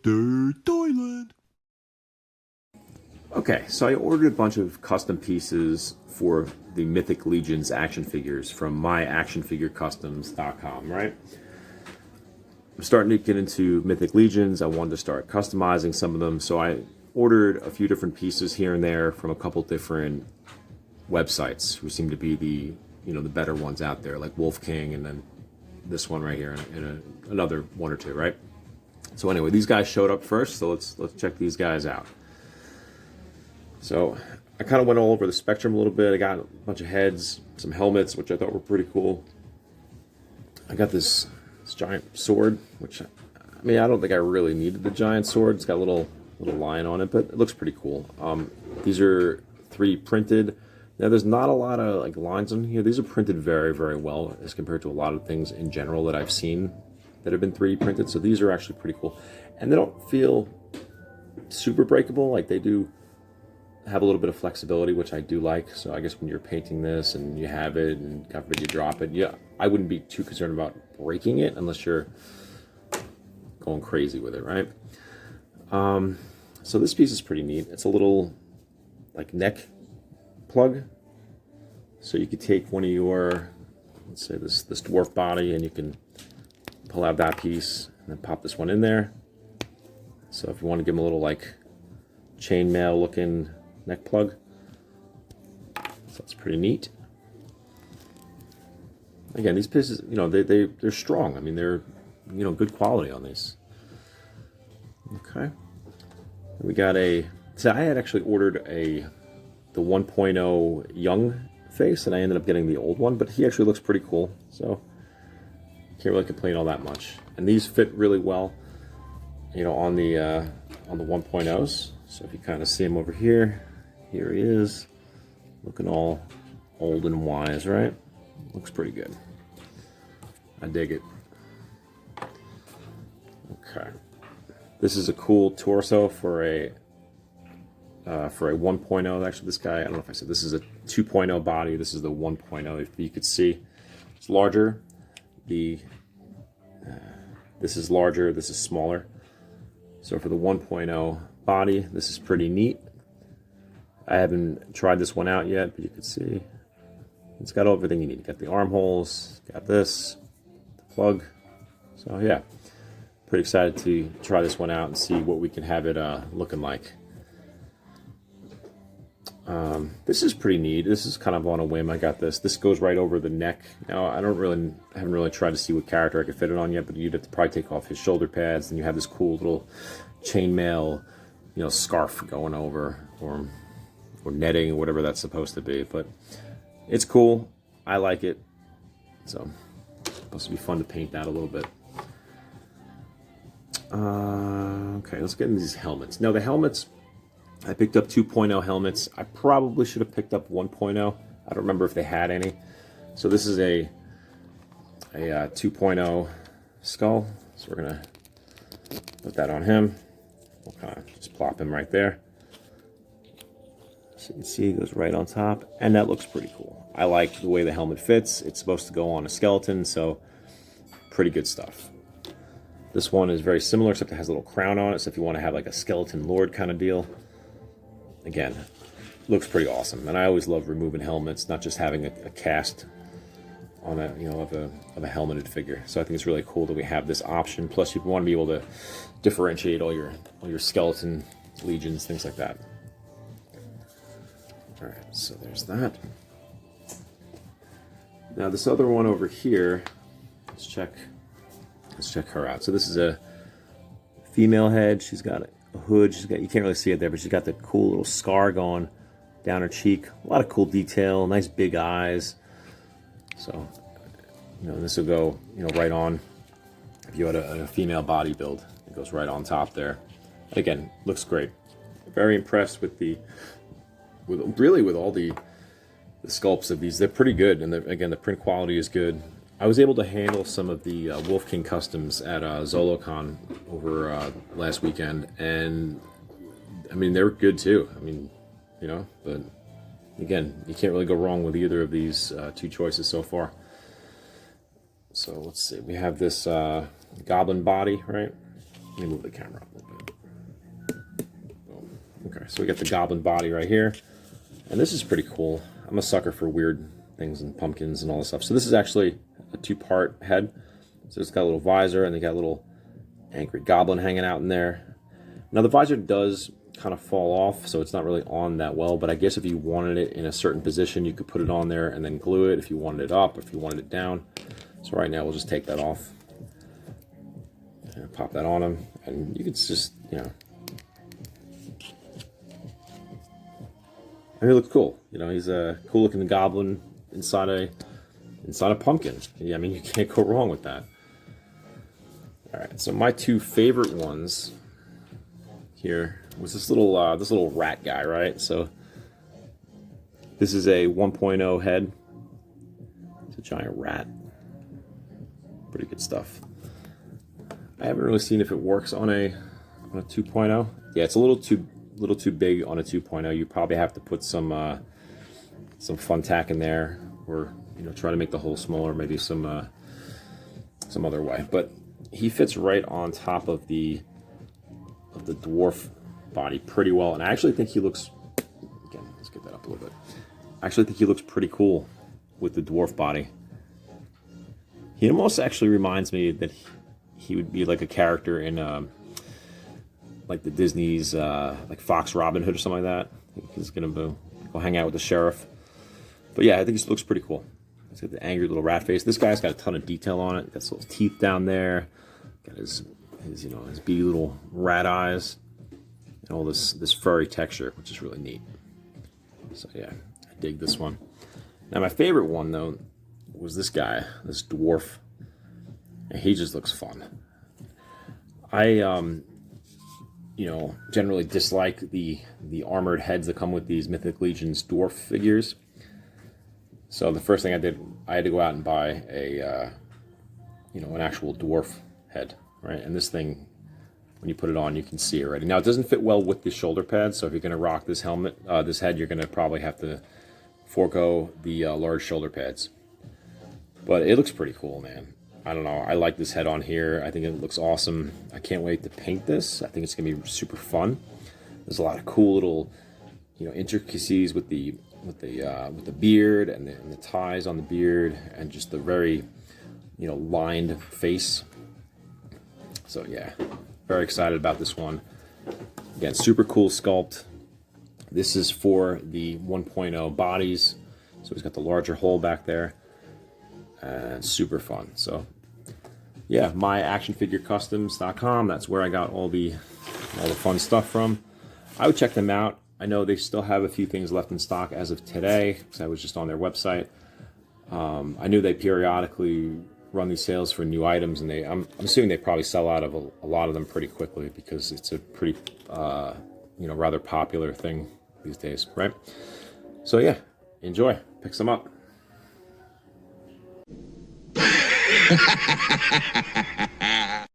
Dr. Toyland. Okay, so I ordered a bunch of custom pieces for the Mythic Legions action figures from myactionfigurecustoms.com, right? I'm starting to get into Mythic Legions. I wanted to start customizing some of them, so I ordered a few different pieces here and there from a couple different websites who seem to be the better ones out there, like Wolf King, and then this one right here, and another one or two, right? So anyway, these guys showed up first, so let's check these guys out. So I kind of went all over the spectrum a little bit. I got a bunch of heads, some helmets, which I thought were pretty cool. I got this giant sword, which I don't think I really needed the giant sword. It's got a little line on it, but it looks pretty cool. These are 3D printed. Now there's not a lot of like lines on here. These are printed very, very well as compared to a lot of things in general that I've seen that have been 3D printed. So these are actually pretty cool, and they don't feel super breakable. Like they do have a little bit of flexibility, which I do like. So I guess when you're painting this and you have it and God forbid you drop it, yeah, I wouldn't be too concerned about breaking it unless you're going crazy with it, right? So this piece is pretty neat. It's a little like neck plug. So you could take one of your, let's say this dwarf body, and you can pull out that piece and then pop this one in there. So if you want to give them a little like chainmail looking neck plug, so that's pretty neat. Again, these pieces, they're strong. I mean, they're good quality on these. Okay, we got so I had actually ordered the 1.0 young face, and I ended up getting the old one, but he actually looks pretty cool, so can't really complain all that much. And these fit really well, on the 1.0s. So if you kind of see him over here, here he is, looking all old and wise, right? Looks pretty good. I dig it. Okay, this is a cool torso for a 1.0. Actually, this guy, I don't know if I said this is a 2.0 body. This is the 1.0. If you could see, it's larger. This is larger. This is smaller. So for the 1.0 body, this is pretty neat. I haven't tried this one out yet, but you can see it's got everything you need. You got the armholes, got this, the plug. So yeah, pretty excited to try this one out and see what we can have it looking like. This is pretty neat. This is kind of on a whim. I got this. This goes right over the neck. Now I haven't really tried to see what character I could fit it on yet, but you'd have to probably take off his shoulder pads, and you have this cool little chainmail, scarf going over, or netting, or whatever that's supposed to be. But it's cool. I like it. So it's supposed to be fun to paint that a little bit. Okay, let's get into these helmets. Now the helmets, I picked up 2.0 helmets. I probably should have picked up 1.0. I don't remember if they had any. So this is a 2.0 skull. So we're gonna put that on him. We'll kind of just plop him right there. So you can see it goes right on top, and that looks pretty cool. I like the way the helmet fits. It's supposed to go on a skeleton, so pretty good stuff. This one is very similar, except it has a little crown on it, so if you want to have like a skeleton lord kind of deal, again, looks pretty awesome. And I always love removing helmets, not just having a cast on of a helmeted figure. So I think it's really cool that we have this option. Plus, you want to be able to differentiate all your skeleton legions, things like that. All right, so there's that. Now this other one over here, let's check her out. So this is a female head. She's got a hood. You can't really see it there, but she's got the cool little scar going down her cheek. A lot of cool detail, nice big eyes. So, this will go, right on. If you had a female body build, it goes right on top there. Again, looks great. Very impressed with all the sculpts of these. They're pretty good, and again, the print quality is good. I was able to handle some of the Wolf King customs at ZoloCon over last weekend, and they're good too. But again, you can't really go wrong with either of these two choices so far. So let's see, we have this goblin body, right? Let me move the camera up a little bit. Okay, so we got the goblin body right here. And this is pretty cool. I'm a sucker for weird things and pumpkins and all this stuff. So this is actually a 2-part head. So it's got a little visor and they got a little angry goblin hanging out in there. Now the visor does kind of fall off, so it's not really on that well, but I guess if you wanted it in a certain position, you could put it on there and then glue it if you wanted it up, if you wanted it down. So right now we'll just take that off and pop that on him, and you could just, you know, and he looks cool. You know, he's a cool looking goblin inside a pumpkin. Yeah, I mean, you can't go wrong with that. All right, so my 2 favorite ones here was this little rat guy, right? So this is a 1.0 head. It's a giant rat. Pretty good stuff. I haven't really seen if it works on a 2.0. Yeah, it's a little too big on a 2.0. You probably have to put some fun tack in there, or you know, try to make the hole smaller, maybe some other way. But he fits right on top of the dwarf body pretty well, and I actually think he looks, again, let's get that up a little bit. I actually think he looks pretty cool with the dwarf body. He almost actually reminds me that he would be like a character in like the Disney's like Fox Robin Hood or something like that. I think he's gonna go hang out with the sheriff. But yeah, I think he looks pretty cool. He's got the angry little rat face. This guy's got a ton of detail on it. Got his little teeth down there. Got his you know, his beady little rat eyes. And all this furry texture, which is really neat. So yeah, I dig this one. Now my favorite one though was this guy, this dwarf. And he just looks fun. I you know, generally dislike the armored heads that come with these Mythic Legions dwarf figures. So the first thing I did, I had to go out and buy a you know, an actual dwarf head, right? And this thing, when you put it on, you can see it already. Now, it doesn't fit well with the shoulder pads, so if you're going to rock this helmet, this head, you're going to probably have to forego the large shoulder pads. But it looks pretty cool, man. I don't know. I like this head on here. I think it looks awesome. I can't wait to paint this. I think it's going to be super fun. There's a lot of cool little, you know, intricacies with the beard and the ties on the beard, and just the very, you know, lined face. So yeah, very excited about this one. Again, super cool sculpt. This is for the 1.0 bodies, so he's got the larger hole back there, and super fun. So yeah, myactionfigurecustoms.com. That's where I got all the fun stuff from. I would check them out. I know they still have a few things left in stock as of today, because I was just on their website. I knew they periodically run these sales for new items, and I'm assuming they probably sell out of a lot of them pretty quickly, because it's a pretty you know, rather popular thing these days, right? So yeah, enjoy, pick some up.